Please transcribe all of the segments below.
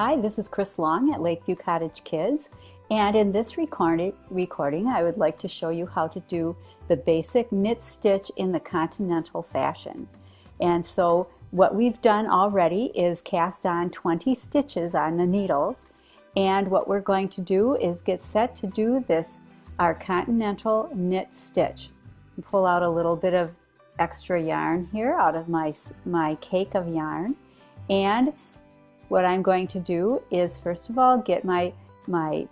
Hi, this is Chris Long at Lakeview Cottage Kids, and in this recording I would like to show you how to do the basic knit stitch in the Continental fashion. And so what we've done already is cast on 20 stitches on the needles, and what we're going to do is get set to do our Continental knit stitch. Pull out a little bit of extra yarn here out of my cake of yarn, and what I'm going to do is first of all get my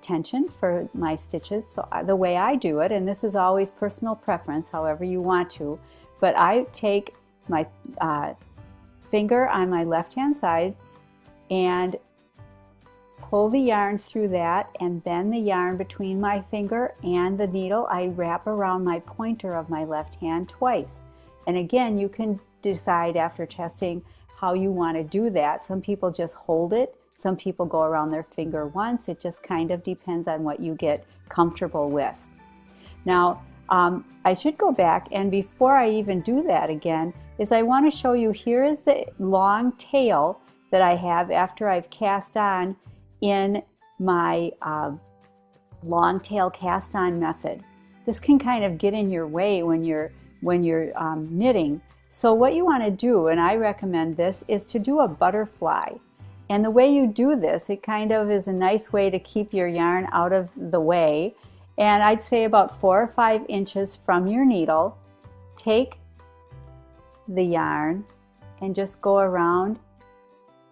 tension for my stitches. So the way I do it, and this is always personal preference, however you want to, but I take my finger on my left hand side and pull the yarn through that, and then the yarn between my finger and the needle I wrap around my pointer of my left hand twice. And again, you can decide after testing how you want to do that. Some people just hold it, some people go around their finger once. It just kind of depends on what you get comfortable with. Now I should go back, and before I even do that again, is I want to show you, here is the long tail that I have after I've cast on in my long tail cast on method. This can kind of get in your way when you're knitting. So what you want to do, and I recommend this, is to do a butterfly. And the way you do this, it kind of is a nice way to keep your yarn out of the way. And I'd say about 4 or 5 inches from your needle, take the yarn and just go around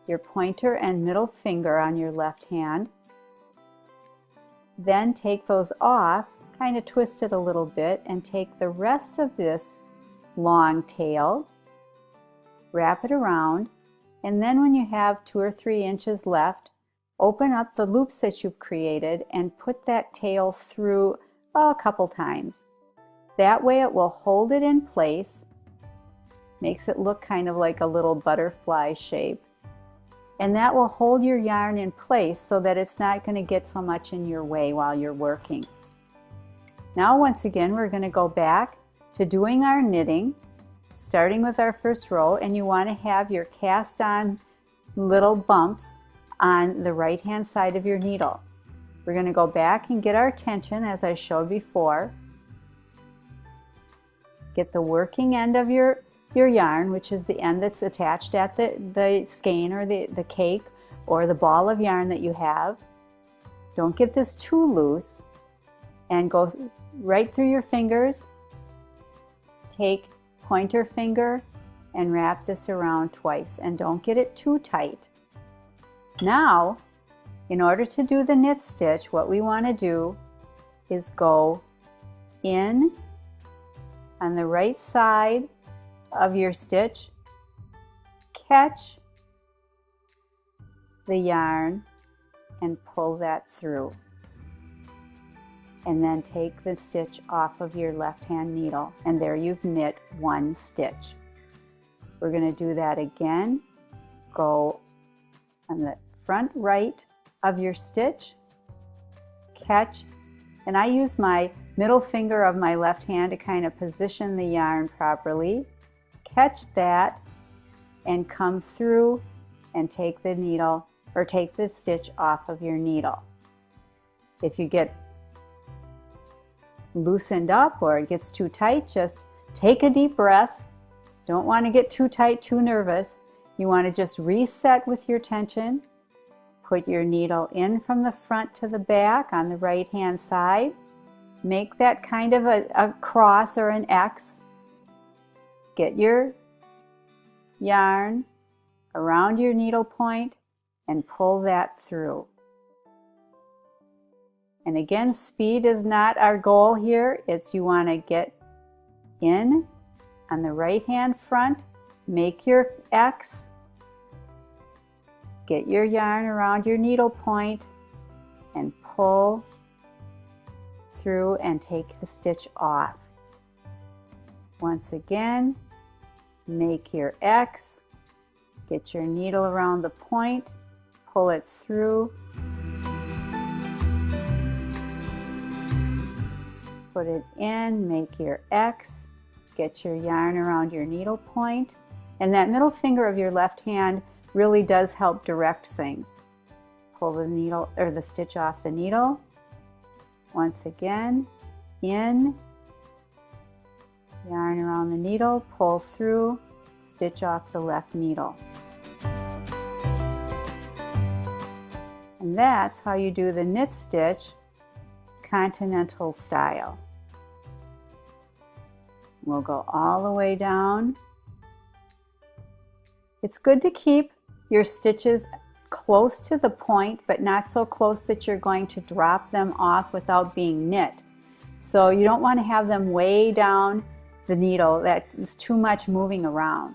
your pointer and middle finger on your left hand. Then take those off, kind of twist it a little bit, and take the rest of this long tail, wrap it around, and then when you have 2 or 3 inches left, open up the loops that you've created and put that tail through a couple times. That way it will hold it in place, makes it look kind of like a little butterfly shape, and that will hold your yarn in place so that it's not going to get so much in your way while you're working. Now once again, we're going to go back to doing our knitting, starting with our first row, and you want to have your cast on little bumps on the right hand side of your needle. We're going to go back and get our tension as I showed before. Get the working end of your yarn, which is the end that's attached at the skein or the cake or the ball of yarn that you have. Don't get this too loose, and go right through your fingers. Take pointer finger and wrap this around twice, and don't get it too tight. Now, in order to do the knit stitch, what we want to do is go in on the right side of your stitch, catch the yarn and pull that through, and then take the stitch off of your left hand needle, and there you've knit 1 stitch. We're going to do that again. Go on the front right of your stitch, catch, and I use my middle finger of my left hand to kind of position the yarn properly. Catch that and come through and take the needle, or take the stitch off of your needle. If you get loosened up or it gets too tight, just take a deep breath. Don't want to get too tight, too nervous. You want to just reset with your tension. Put your needle in from the front to the back on the right hand side. Make that kind of a cross or an X. Get your yarn around your needle point and pull that through. And again, speed is not our goal here. It's you want to get in on the right hand front, make your X, get your yarn around your needle point and pull through and take the stitch off. Once again, make your X, get your needle around the point, pull it through, put it in, make your X, get your yarn around your needle point, and that middle finger of your left hand really does help direct things. pull the needle or the stitch off the needle. Once again, in, yarn around the needle, pull through, stitch off the left needle. And that's how you do the knit stitch Continental style. We'll go all the way down. It's good to keep your stitches close to the point, but not so close that you're going to drop them off without being knit. So you don't want to have them way down the needle. That is too much moving around.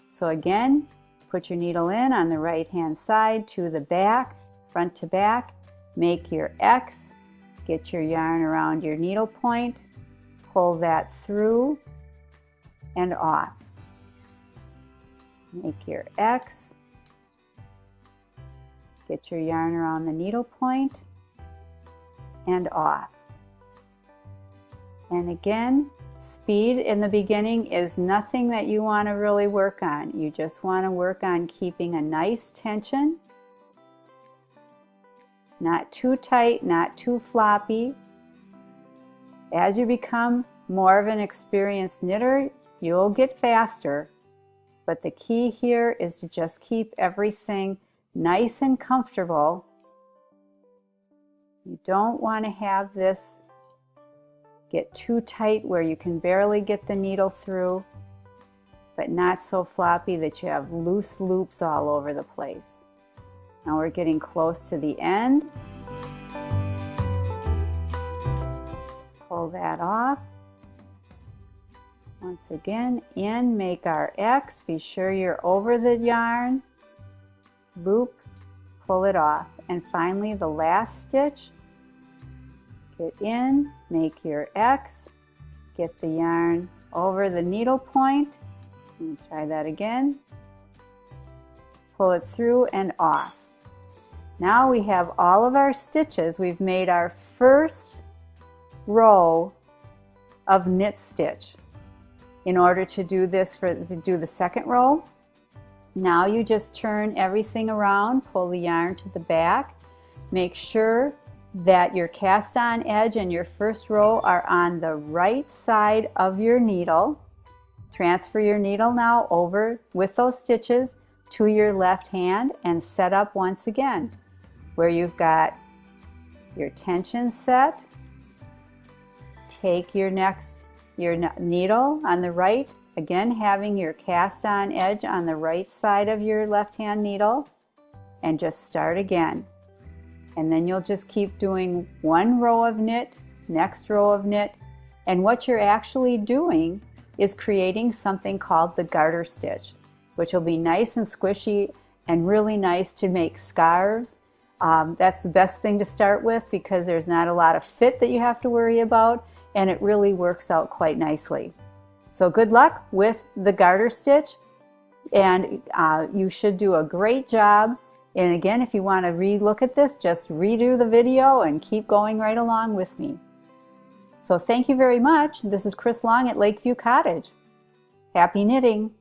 So again, put your needle in on the right hand side to the back, front to back, make your X, get your yarn around your needle point, pull that through and off. Make your X, get your yarn around the needle point and off. And again, speed in the beginning is nothing that you want to really work on. You just want to work on keeping a nice tension, not too tight, not too floppy. As you become more of an experienced knitter, you'll get faster. But the key here is to just keep everything nice and comfortable. You don't want to have this get too tight where you can barely get the needle through, but not so floppy that you have loose loops all over the place. Now we're getting close to the end. Pull that off. Once again, in, make our X, be sure you're over the yarn, loop, pull it off. And finally the last stitch, get in, make your X, get the yarn over the needle point, and try that again, pull it through and off. Now we have all of our stitches. We've made our first row of knit stitch. In order to do this, to do the second row, now you just turn everything around, pull the yarn to the back, make sure that your cast on edge and your first row are on the right side of your needle. Transfer your needle now over with those stitches to your left hand and set up once again where you've got your tension set. Take your needle on the right, again having your cast on edge on the right side of your left hand needle, and just start again. And then you'll just keep doing one row of knit, next row of knit, and what you're actually doing is creating something called the garter stitch, which will be nice and squishy and really nice to make scarves. That's the best thing to start with because there's not a lot of fit that you have to worry about, and it really works out quite nicely. So good luck with the garter stitch, and you should do a great job. And again, if you want to re-look at this, just redo the video and keep going right along with me. So thank you very much. This is Chris Long at Lakeview Cottage. Happy knitting!